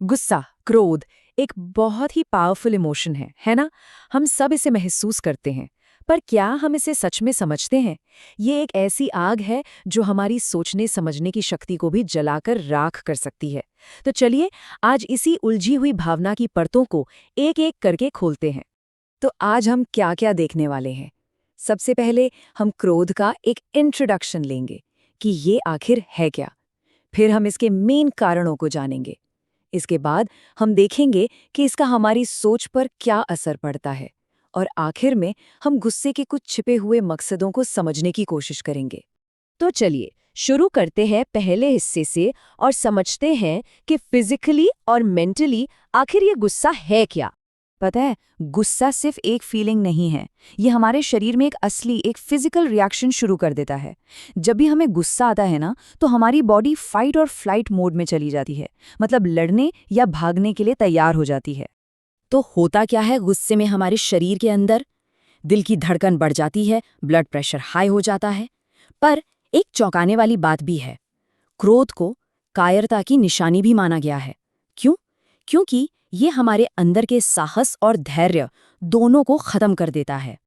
गुस्सा, क्रोध एक बहुत ही पावरफुल इमोशन है ना? हम सब इसे महसूस करते हैं। पर क्या हम इसे सच में समझते हैं? ये एक ऐसी आग है जो हमारी सोचने समझने की शक्ति को भी जलाकर राख कर सकती है। तो चलिए आज इसी उलझी हुई भावना की परतों को एक-एक करके खोलते हैं। तो आज हम क्या-क्या देखने वाले हैं? सबसे पहले हम क्रोध का एक इंट्रोडक्शन लेंगे कि ये आखिर है क्या? फिर हम इसके मेन कारणों को जानेंगे। इसके बाद हम देखेंगे कि इसका हमारी सोच पर क्या असर पड़ता है और आखिर में हम गुस्से के कुछ छिपे हुए मकसदों को समझने की कोशिश करेंगे। तो चलिए शुरू करते हैं पहले हिस्से से और समझते हैं कि फिजिकली और मेंटली आखिर ये गुस्सा है क्या। पता है, गुस्सा सिर्फ एक फीलिंग नहीं है, ये हमारे शरीर में एक फिजिकल रिएक्शन शुरू कर देता है। जब भी हमें गुस्सा आता है ना, तो हमारी बॉडी फाइट और फ्लाइट मोड में चली जाती है, मतलब लड़ने या भागने के लिए तैयार हो जाती है। तो होता क्या है गुस्से में हमारे शरीर के अंदर? दिल की धड़कन बढ़ जाती है, ब्लड प्रेशर हाई हो जाता है। पर एक चौंकाने वाली बात भी है, क्रोध को कायरता की निशानी भी माना गया है। क्यों? क्योंकि ये हमारे अंदर के साहस और धैर्य दोनों को खत्म कर देता है।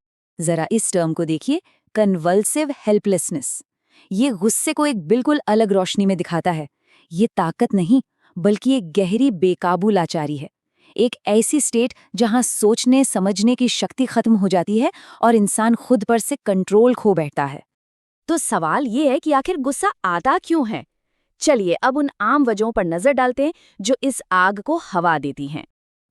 जरा इस टर्म को देखिए, कन्वल्सिव हेल्पलेसनेस। ये गुस्से को एक बिल्कुल अलग रोशनी में दिखाता है। ये ताकत नहीं, बल्कि एक गहरी बेकाबू लाचारी है। एक ऐसी स्टेट जहां सोचने समझने की शक्ति खत्म हो जाती है और इंसान खुद पर से कंट्रोल खो बैठता है। तो सवाल ये है कि आखिर गुस्सा आता क्यों है? चलिए अब उन आम वजहों पर नजर डालते हैं जो इस आग को हवा देती हैं।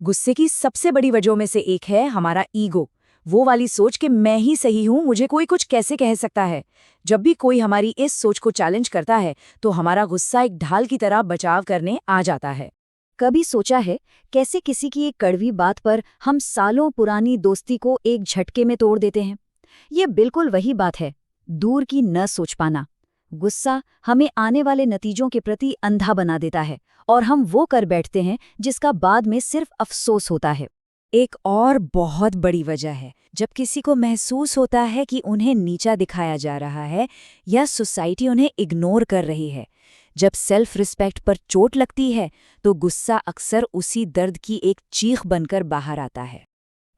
गुस्से की सबसे बड़ी वजहों में से एक है हमारा ईगो, वो वाली सोच कि मैं ही सही हूं, मुझे कोई कुछ कैसे कह सकता है। जब भी कोई हमारी इस सोच को चैलेंज करता है तो हमारा गुस्सा एक ढाल की तरह बचाव करने आ जाता है। कभी सोचा है कैसे किसी की एक कड़वी बात पर हम सालों पुरानी दोस्ती को एक झटके में तोड़ देते हैं? ये बिल्कुल वही बात है, दूर की न सोच पाना। गुस्सा हमें आने वाले नतीजों के प्रति अंधा बना देता है और हम वो कर बैठते हैं जिसका बाद में सिर्फ अफसोस होता है। एक और बहुत बड़ी वजह है जब किसी को महसूस होता है कि उन्हें नीचा दिखाया जा रहा है या सोसाइटी उन्हें इग्नोर कर रही है। जब सेल्फ रिस्पेक्ट पर चोट लगती है तो गुस्सा अक्सर उसी दर्द की एक चीख बनकर बाहर आता है।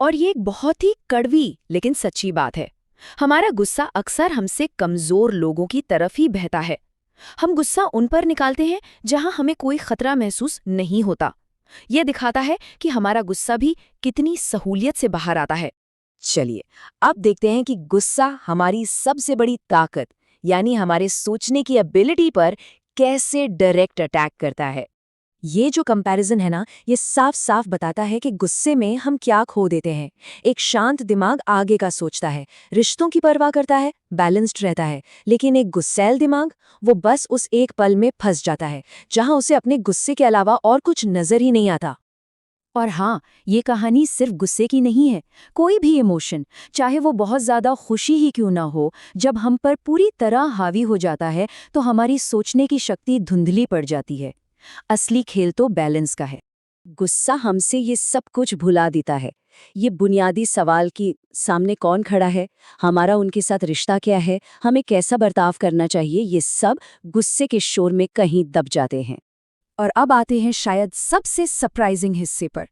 और ये एक बहुत ही कड़वी लेकिन सच्ची बात है, हमारा गुस्सा अक्सर हमसे कमजोर लोगों की तरफ ही बहता है। हम गुस्सा उन पर निकालते हैं जहां हमें कोई खतरा महसूस नहीं होता। यह दिखाता है कि हमारा गुस्सा भी कितनी सहूलियत से बाहर आता है। चलिए अब देखते हैं कि गुस्सा हमारी सबसे बड़ी ताकत यानी हमारे सोचने की एबिलिटी पर कैसे डायरेक्ट अटैक करता है। ये जो कंपैरिजन है ना, ये साफ साफ बताता है कि गुस्से में हम क्या खो देते हैं। एक शांत दिमाग आगे का सोचता है, रिश्तों की परवाह करता है, बैलेंस्ड रहता है। लेकिन एक गुस्सैल दिमाग, वो बस उस एक पल में फंस जाता है जहां उसे अपने गुस्से के अलावा और कुछ नजर ही नहीं आता। और हाँ, ये कहानी सिर्फ गुस्से की नहीं है। कोई भी इमोशन, चाहे वो बहुत ज्यादा खुशी ही क्यों ना हो, जब हम पर पूरी तरह हावी हो जाता है तो हमारी सोचने की शक्ति धुंधली पड़ जाती है। असली खेल तो बैलेंस का है। गुस्सा हमसे ये सब कुछ भुला देता है। ये बुनियादी सवाल कि सामने कौन खड़ा है, हमारा उनके साथ रिश्ता क्या है, हमें कैसा बर्ताव करना चाहिए, ये सब गुस्से के शोर में कहीं दब जाते हैं। और अब आते हैं शायद सबसे सरप्राइजिंग हिस्से पर।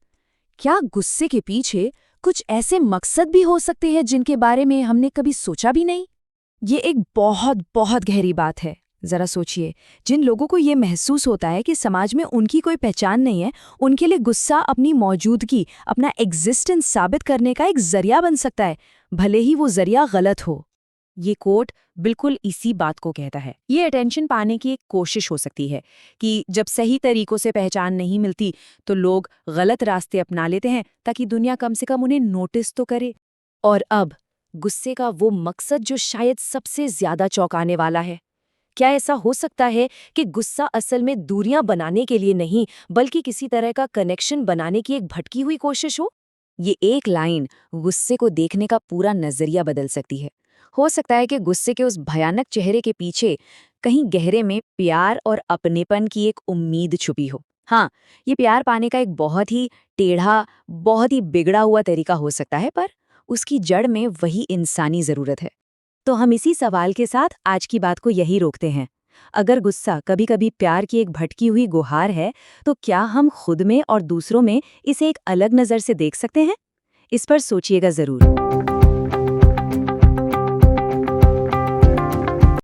क्या गुस्से के पीछे कुछ ऐसे मकसद भी हो सकते हैं जिनके बारे में हमने कभी सोचा भी नहीं? ये एक बहुत बहुत गहरी बात है। जरा सोचिए, जिन लोगों को ये महसूस होता है कि समाज में उनकी कोई पहचान नहीं है, उनके लिए गुस्सा अपनी मौजूदगी, अपना एग्जिस्टेंस साबित करने का एक जरिया बन सकता है, भले ही वो जरिया गलत हो। ये कोट बिल्कुल इसी बात को कहता है। ये अटेंशन पाने की एक कोशिश हो सकती है कि जब सही तरीकों से पहचान नहीं मिलती तो लोग गलत रास्ते अपना लेते हैं ताकि दुनिया कम से कम उन्हें नोटिस तो करे। और अब गुस्से का वो मकसद जो शायद सबसे ज्यादा चौंकाने वाला है। क्या ऐसा हो सकता है कि गुस्सा असल में दूरियां बनाने के लिए नहीं, बल्कि किसी तरह का कनेक्शन बनाने की एक भटकी हुई कोशिश हो? ये एक लाइन गुस्से को देखने का पूरा नजरिया बदल सकती है। हो सकता है कि गुस्से के उस भयानक चेहरे के पीछे कहीं गहरे में प्यार और अपनेपन की एक उम्मीद छुपी हो। हाँ, ये प्यार पाने का एक बहुत ही टेढ़ा, बहुत ही बिगड़ा हुआ तरीका हो सकता है, पर उसकी जड़ में वही इंसानी जरूरत है। तो हम इसी सवाल के साथ आज की बात को यही रोकते हैं। अगर गुस्सा कभी-कभी प्यार की एक भटकी हुई गुहार है, तो क्या हम खुद में और दूसरों में इसे एक अलग नज़र से देख सकते हैं? इस पर सोचिएगा ज़रूर।